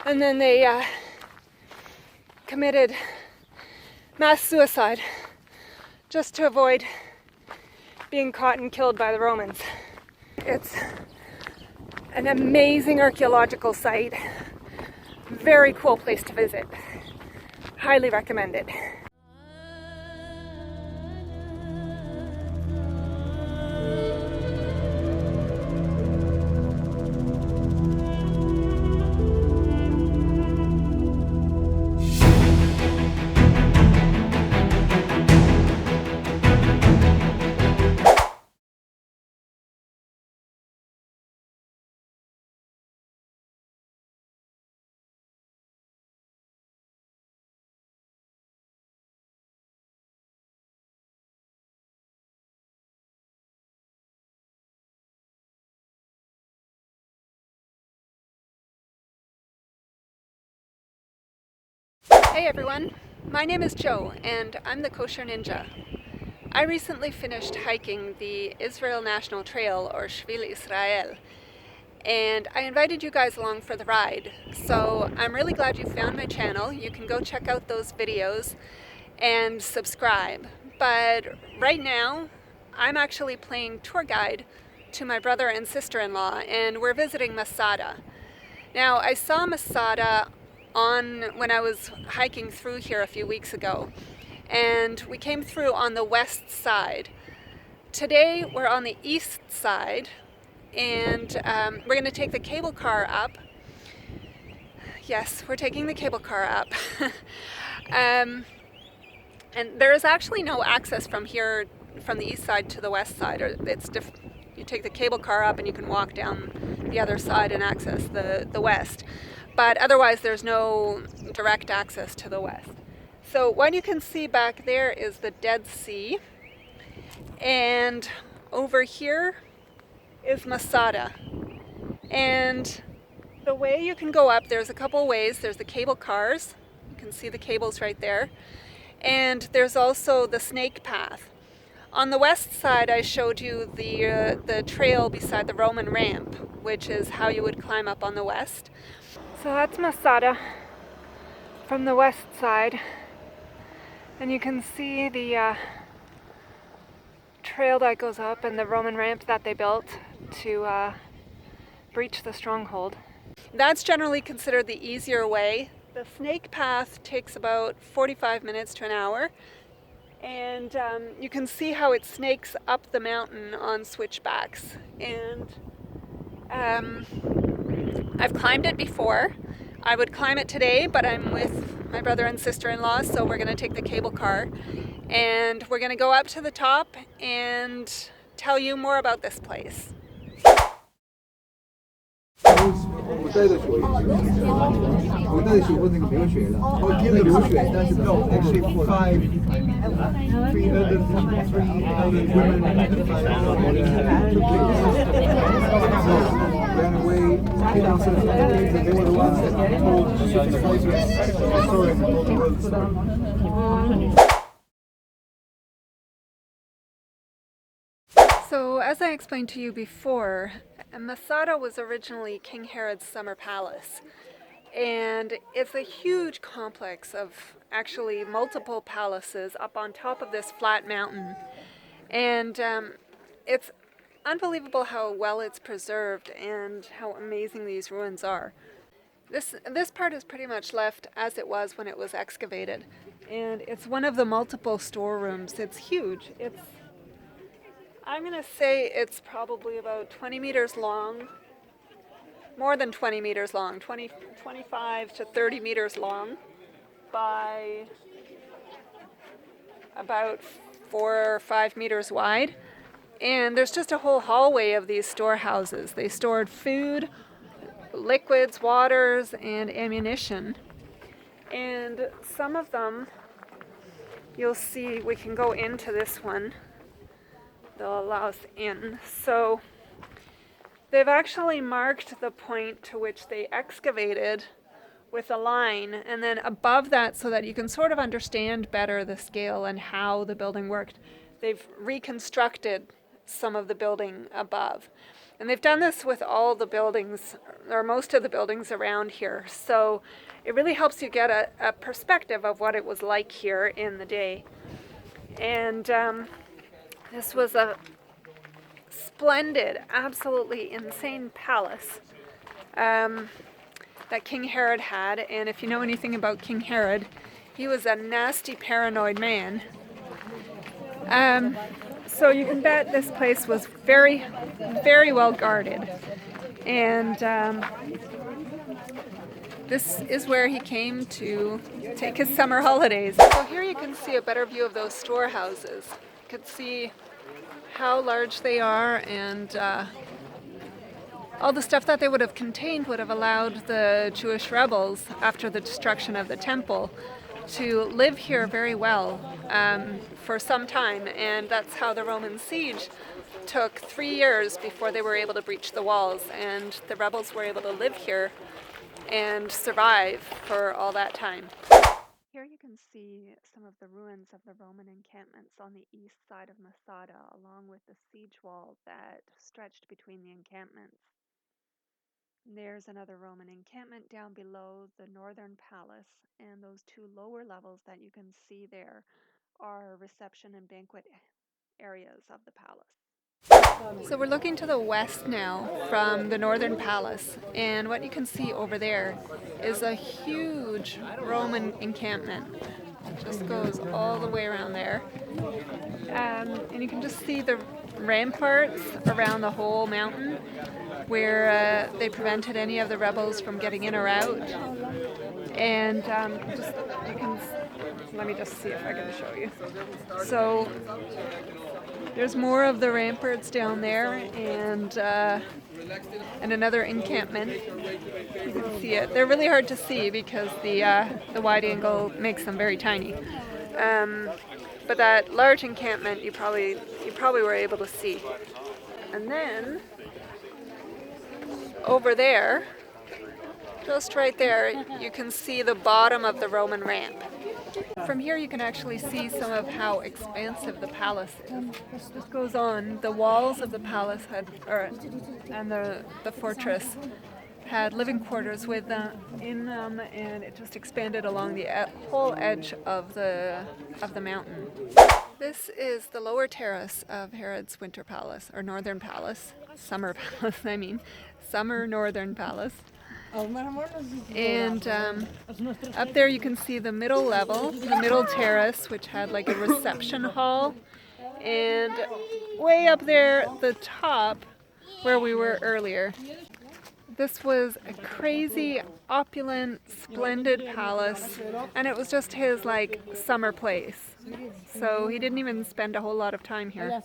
and then they committed mass suicide just to avoid being caught and killed by the Romans. It's an amazing archaeological site. Very cool place to visit. Highly recommend it. Hey everyone, my name is Jo and I'm the Kosher Ninja. I recently finished hiking the Israel National Trail, or Shvil Israel, and I invited you guys along for the ride. So I'm really glad you found my channel. You can go check out those videos and subscribe. But right now, I'm actually playing tour guide to my brother and sister-in-law, and we're visiting Massada. Now, I saw Massada when I was hiking through here a few weeks ago, and we came through on the west side. Today we're on the east side, and we're going to take the cable car up. Yes, we're taking the cable car up. And there is actually no access from here, from the east side to the west side. You take the cable car up and you can walk down the other side and access the west. But otherwise there's no direct access to the west. So what you can see back there is the Dead Sea. And over here is Massada. And the way you can go up, there's a couple ways. There's the cable cars. You can see the cables right there. And there's also the snake path. On the west side, I showed you the trail beside the Roman ramp, which is how you would climb up on the west. So that's Massada from the west side. And you can see the trail that goes up and the Roman ramp that they built to breach the stronghold. That's generally considered the easier way. The snake path takes about 45 minutes to an hour. And you can see how it snakes up the mountain on switchbacks. And I've climbed it before. I would climb it today, but I'm with my brother and sister-in-law, so we're going to take the cable car. And we're going to go up to the top and tell you more about this place. Ran away, hid themselves in the caves, and they were the ones that told the story. So, as I explained to you before, Massada was originally King Herod's summer palace. And it's a huge complex of actually multiple palaces up on top of this flat mountain. And it's unbelievable how well it's preserved and how amazing these ruins are. This part is pretty much left as it was when it was excavated. And it's one of the multiple storerooms. It's huge. I'm going to say it's probably about 20 meters long. More than 20 meters long, 25 to 30 meters long by about 4 or 5 meters wide. And there's just a whole hallway of these storehouses. They stored food, liquids, waters, and ammunition. And some of them, you'll see, we can go into this one. They'll allow us in. So they've actually marked the point to which they excavated with a line, and then above that, so that you can sort of understand better the scale and how the building worked, they've reconstructed some of the building above. And they've done this with all the buildings, or most of the buildings around here. So it really helps you get a perspective of what it was like here in the day. And this was a splendid, absolutely insane palace that King Herod had. And if you know anything about King Herod, he was a nasty, paranoid man. So you can bet this place was very, very well guarded. And this is where he came to take his summer holidays. So here you can see a better view of those storehouses. You can see how large they are, and all the stuff that they would have contained would have allowed the Jewish rebels, after the destruction of the temple, to live here very well for some time. And that's how the Roman siege took 3 years before they were able to breach the walls, and the rebels were able to live here and survive for all that time. Here you can see some of the ruins of the Roman encampments on the east side of Massada, along with the siege wall that stretched between the encampments. There's another Roman encampment down below the northern palace, and those two lower levels that you can see there are reception and banquet areas of the palace. So we're looking to the west now from the northern palace, and what you can see over there is a huge Roman encampment. It just goes all the way around there. And you can just see the ramparts around the whole mountain where they prevented any of the rebels from getting in or out. And let me just see if I can show you. So there's more of the ramparts down there, and another encampment. You can see it. They're really hard to see because the wide angle makes them very tiny. But that large encampment you probably were able to see. And then over there, just right there, you can see the bottom of the Roman ramp. From here you can actually see some of how expansive the palace is. This goes on. The walls of the palace and the fortress had living quarters in them, and it just expanded along the whole edge of the mountain. This is the lower terrace of Herod's winter palace, or northern palace, summer palace, summer northern palace. And up there you can see the middle level, the middle terrace, which had like a reception hall. And way up there at the top, where we were earlier, this was a crazy, opulent, splendid palace, and it was just his like summer place. So he didn't even spend a whole lot of time here.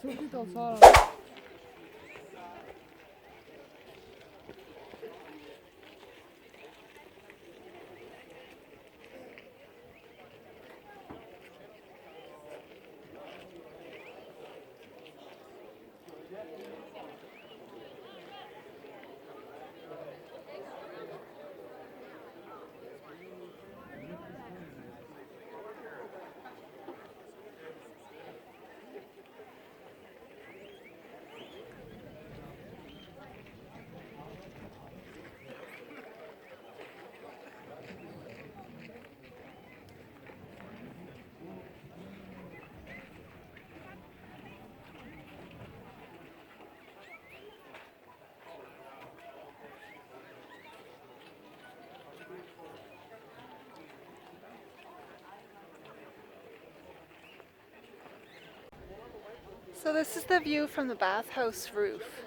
So this is the view from the bathhouse roof,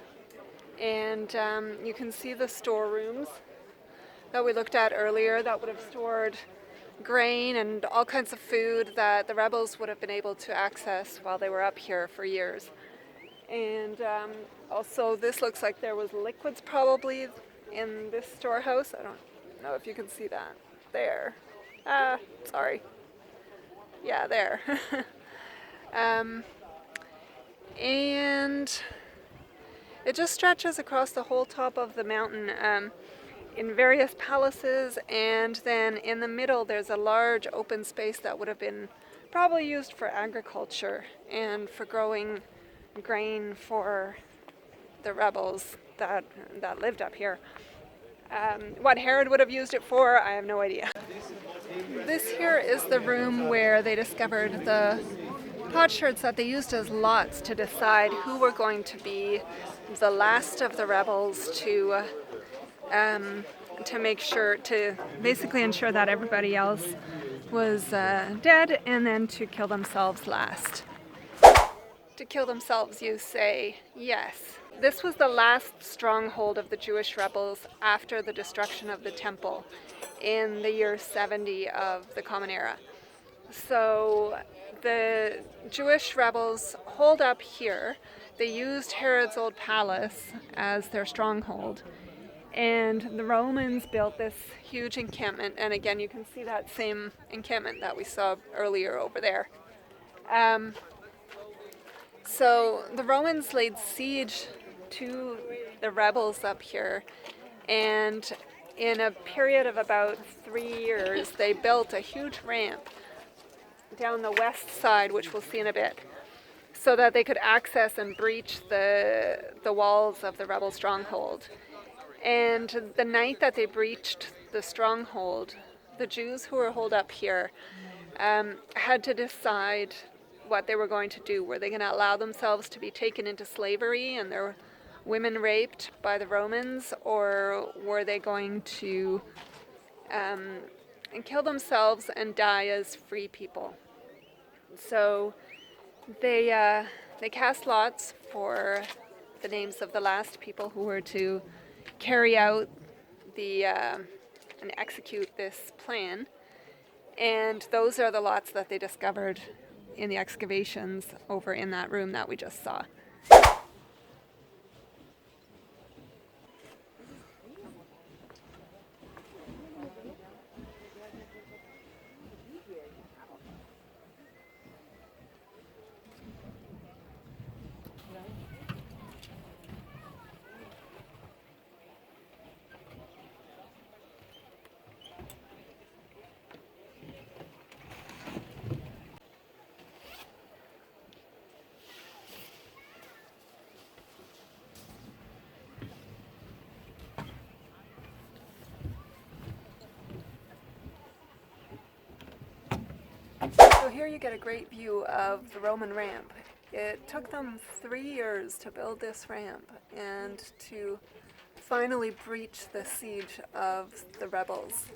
and you can see the storerooms that we looked at earlier that would have stored grain and all kinds of food that the rebels would have been able to access while they were up here for years. And also this looks like there was liquids probably in this storehouse. I don't know if you can see that. There. Sorry. Yeah, there. And it just stretches across the whole top of the mountain in various palaces, and then in the middle there's a large open space that would have been probably used for agriculture and for growing grain for the rebels. that lived up here. What Herod would have used it for, I have no idea. This here is the room where they discovered the potsherds that they used as lots to decide who were going to be the last of the rebels to make sure, to basically ensure that everybody else was dead, and then to kill themselves last. To kill themselves, you say? Yes. This was the last stronghold of the Jewish rebels after the destruction of the temple in the year 70 of the Common Era. So the Jewish rebels holed up here. They used Herod's old palace as their stronghold. And the Romans built this huge encampment. And again, you can see that same encampment that we saw earlier over there. So the Romans laid siege to the rebels up here, and in a period of about 3 years, they built a huge ramp down the west side, which we'll see in a bit, so that they could access and breach the walls of the rebel stronghold. And the night that they breached the stronghold, the Jews who were holed up here had to decide what they were going to do. Were they going to allow themselves to be taken into slavery and their women raped by the Romans, or were they going to kill themselves and die as free people? So they cast lots for the names of the last people who were to carry out and execute this plan. And those are the lots that they discovered in the excavations over in that room that we just saw. So here you get a great view of the Roman ramp. It took them 3 years to build this ramp and to finally breach the siege of the rebels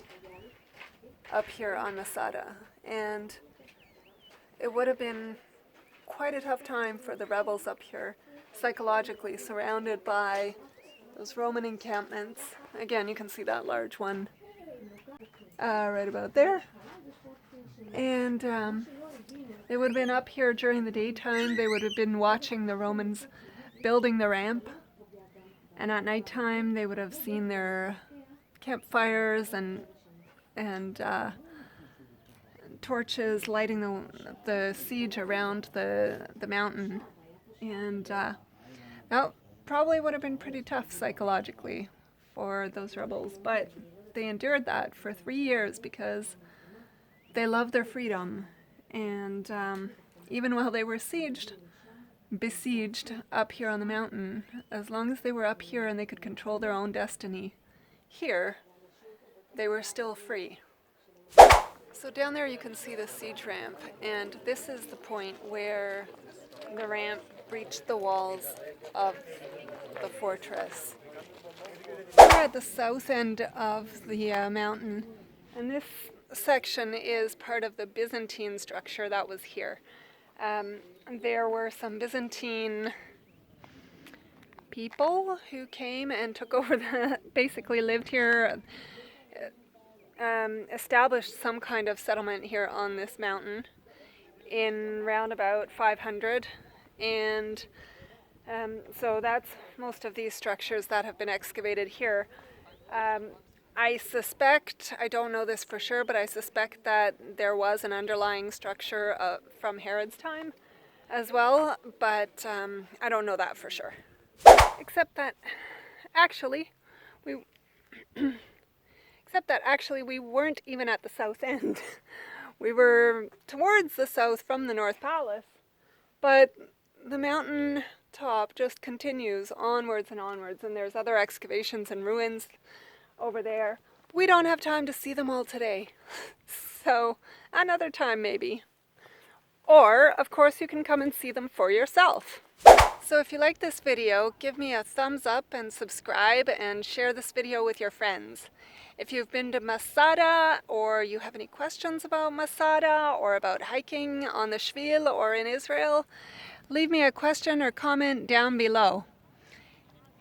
up here on Massada. And it would have been quite a tough time for the rebels up here, psychologically surrounded by those Roman encampments. Again, you can see that large one right about there. And they would have been up here during the daytime. They would have been watching the Romans building the ramp. And at nighttime, they would have seen their campfires and torches lighting the siege around the mountain. And that probably would have been pretty tough psychologically for those rebels. But they endured that for 3 years because they loved their freedom. And even while they were besieged up here on the mountain, as long as they were up here and they could control their own destiny here, they were still free. So down there you can see the siege ramp, and this is the point where the ramp breached the walls of the fortress. We're at the south end of the mountain, and this section is part of the Byzantine structure that was here. There were some Byzantine people who came and took over basically lived here, established some kind of settlement here on this mountain in round about 500. And so that's most of these structures that have been excavated here. I suspect, I don't know this for sure, but I suspect that there was an underlying structure from Herod's time as well, but I don't know that for sure. Except that actually we weren't even at the south end. We were towards the south from the North Palace, but the mountain top just continues onwards and onwards, and there's other excavations and ruins over there. We don't have time to see them all today, so another time maybe. Or, of course, you can come and see them for yourself. So if you like this video, give me a thumbs up and subscribe and share this video with your friends. If you've been to Massada, or you have any questions about Massada or about hiking on the Shvil or in Israel, leave me a question or comment down below.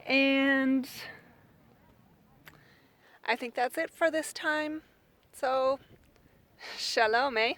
And I think that's it for this time. So, shalom, eh?